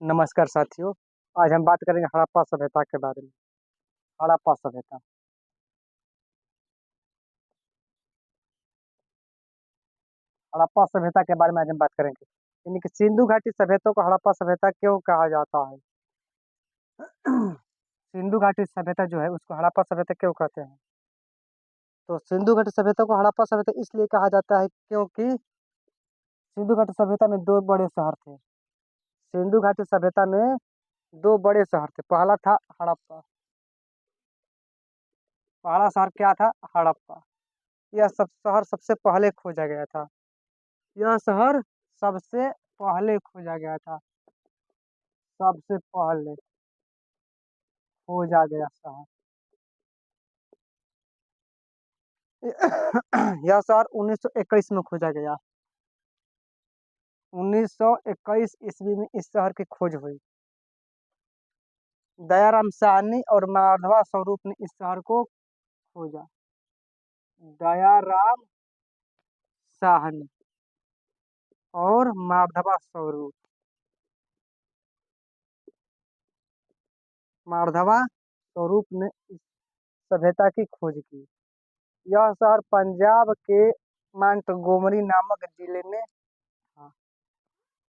नमस्कार साथियों। आज हम बात करेंगे हड़प्पा सभ्यता के बारे में। हड़प्पा सभ्यता। हड़प्पा सभ्यता के बारे में आज हम बात करेंगे। यानी कि सिंधु घाटी सभ्यता को हड़प्पा सभ्यता क्यों कहा जाता है? सिंधु घाटी सभ्यता जो है उसको हड़प्पा सभ्यता क्यों कहते हैं? तो सिंधु घाटी सभ्यता को हड़प्पा सभ्यता इसलिए कहा जाता है क्योंकि सिंधु घाटी सभ्यता में दो बड़े शहर थे। सिंधु घाटी सभ्यता में दो बड़े शहर थे। पहला था हड़प्पा। पहला शहर क्या था? हड़प्पा। यह सब शहर सबसे पहले खोजा गया था। यह शहर सबसे पहले खोजा गया था। सबसे पहले खोजा गया शहर। यह शहर 1921 में खोजा गया। 1921 ईस्वी में इस शहर की खोज हुई। दयाराम साहनी और माधवा स्वरूप ने इस शहर को खोजा। दयाराम साहनी और माधवा स्वरूप। माधवा स्वरूप ने इस सभ्यता की खोज की। यह शहर पंजाब के मांटगोमरी नामक जिले में था।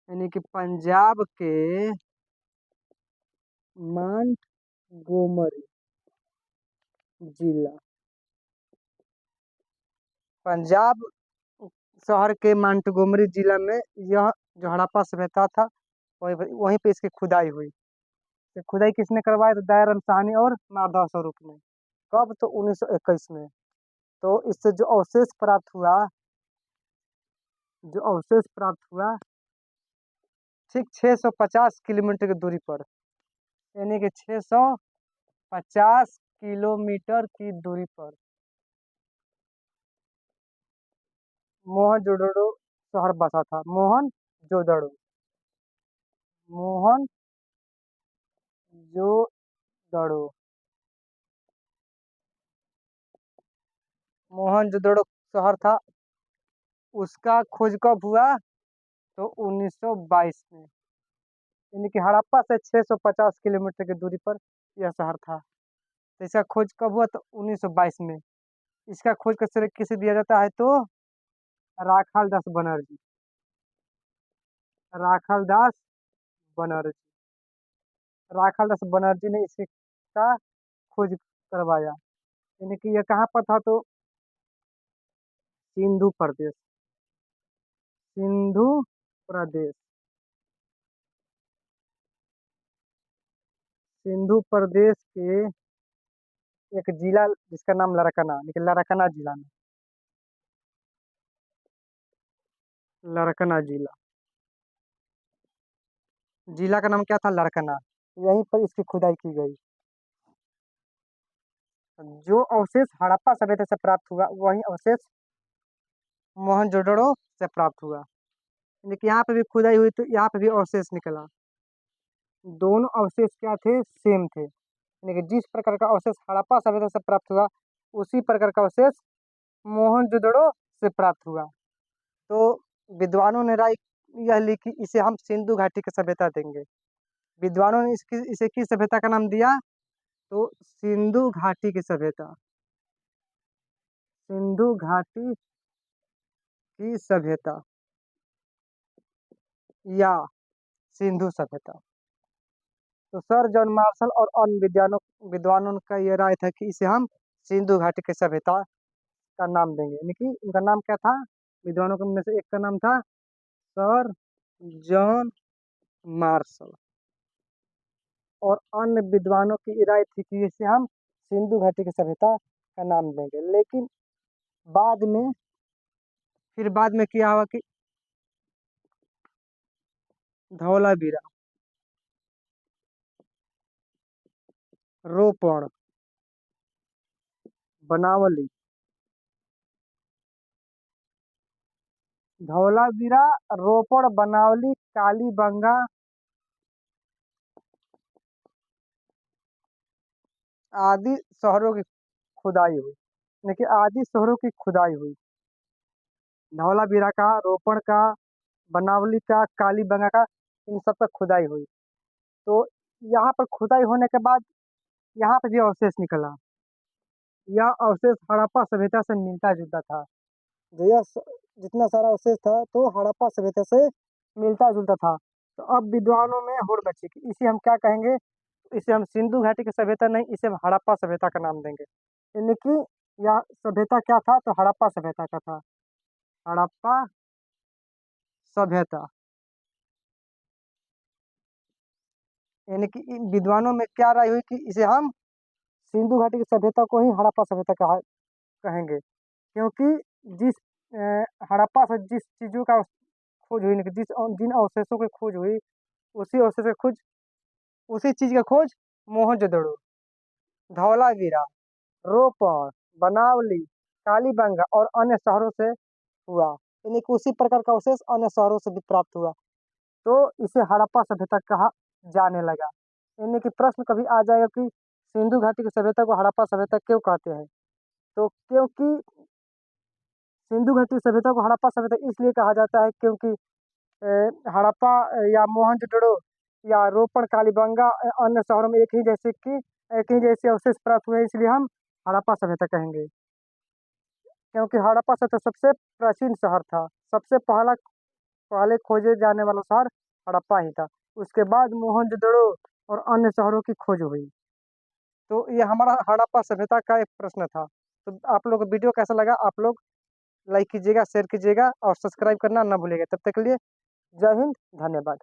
यानी कि पंजाब के मांटगोमरी जिला। पंजाब शहर के मांटगोमरी जिला में यह जो हड़प्पा सभ्यता था वहीं वहीं पे इसकी खुदाई हुई। तो खुदाई किसने करवाई? तो दयाराम साहनी और माधव स्वरूप ने। कब? तो 1921 में। तो इससे जो अवशेष प्राप्त हुआ ठीक 650 किलोमीटर की दूरी पर। यानी कि 650 किलोमीटर की दूरी पर मोहनजोदड़ो शहर बसा था। मोहनजोदड़ो। मोहनजोदड़ो। मोहनजोदड़ो शहर था। उसका खोज कब हुआ? तो 1922 में। यानी कि हड़प्पा से 650 किलोमीटर की दूरी पर यह शहर था। तो इसका खोज कब हुआ? तो 1922 में। इसका खोज किसे दिया जाता है? तो राखाल दास बनर्जी। राखाल दास बनर्जी। राखाल दास बनर्जी ने इसका खोज करवाया। यानी कि यह कहाँ पर था? तो सिंधु प्रदेश। सिंधु प्रदेश। सिंधु प्रदेश के एक जिला जिसका नाम लड़कना, लेकिन लड़कना जिला में। लड़कना जिला। जिला का नाम क्या था? लड़कना। यहीं पर इसकी खुदाई की गई। जो अवशेष हड़प्पा सभ्यता से प्राप्त हुआ वही अवशेष मोहनजोदड़ो से प्राप्त हुआ। लेकिन यहाँ पे भी खुदाई हुई तो यहाँ पे भी अवशेष निकला। दोनों अवशेष क्या थे? सेम थे। यानी कि जिस प्रकार का अवशेष हड़प्पा सभ्यता से प्राप्त हुआ उसी प्रकार का अवशेष मोहनजोदड़ो से प्राप्त हुआ। तो विद्वानों ने राय यह ली कि इसे हम सिंधु घाटी की सभ्यता देंगे। विद्वानों ने इसे किस सभ्यता का नाम दिया? तो सिंधु घाटी की सभ्यता। सिंधु घाटी की सभ्यता या सिंधु सभ्यता। तो सर जॉन मार्शल और अन्य विद्वानों का यह राय था कि इसे हम सिंधु घाटी की सभ्यता का नाम देंगे। यानी कि उनका नाम क्या था? विद्वानों के में से एक का नाम था सर जॉन मार्शल और अन्य विद्वानों की राय थी कि इसे हम सिंधु घाटी की सभ्यता का नाम देंगे। लेकिन बाद में बाद में क्या हुआ कि धौलावीरा, रोपड़, बनावली, धौलावीरा, रोपड़, बनावली, कालीबंगा आदि शहरों की खुदाई हुई। यानी कि आदि शहरों की खुदाई हुई। धौलावीरा का, रोपड़ का, बनावली का, कालीबंगा का, इन सब का खुदाई हुई। तो यहाँ पर खुदाई होने के बाद यहाँ पे भी अवशेष निकला। यह अवशेष हड़प्पा सभ्यता से मिलता जुलता था। जो जितना सारा अवशेष था तो हड़प्पा सभ्यता से मिलता जुलता था। तो अब विद्वानों में होड़ मची कि इसे हम क्या कहेंगे, इसे हम सिंधु घाटी की सभ्यता नहीं, इसे हम हड़प्पा सभ्यता का नाम देंगे। यानी कि यह सभ्यता क्या था, तो हड़प्पा सभ्यता का था। हड़प्पा सभ्यता। यानी कि इन विद्वानों में क्या राय हुई कि इसे हम सिंधु घाटी की सभ्यता को ही हड़प्पा सभ्यता कहा कहेंगे, क्योंकि जिस हड़प्पा से जिस चीजों का खोज हुई, जिन अवशेषों की खोज हुई, उसी अवशेष की खोज, उसी चीज का खोज मोहनजोदड़ो, धौलावीरा, रोपड़, बनावली, कालीबंगा और अन्य शहरों से हुआ। यानी कि उसी प्रकार का अवशेष अन्य शहरों से भी प्राप्त हुआ, तो इसे हड़प्पा सभ्यता कहा जाने लगा। यानी कि प्रश्न कभी आ जाएगा कि सिंधु घाटी की सभ्यता को हड़प्पा सभ्यता क्यों कहते हैं, तो क्योंकि सिंधु घाटी सभ्यता को हड़प्पा सभ्यता इसलिए कहा जाता है क्योंकि हड़प्पा या मोहनजोदड़ो या रोपड़, कालीबंगा अन्य शहरों में एक ही जैसे अवशेष प्राप्त हुए, इसलिए हम हड़प्पा सभ्यता कहेंगे। क्योंकि हड़प्पा सभ्यता सबसे प्राचीन शहर था, सबसे पहले खोजे जाने वाला शहर हड़प्पा ही था। उसके बाद मोहनजोदड़ो और अन्य शहरों की खोज हुई। तो ये हमारा हड़प्पा सभ्यता का एक प्रश्न था। तो आप लोग को वीडियो कैसा लगा, आप लोग लाइक कीजिएगा, शेयर कीजिएगा और सब्सक्राइब करना ना भूलिएगा। तब तक के लिए जय हिंद, धन्यवाद।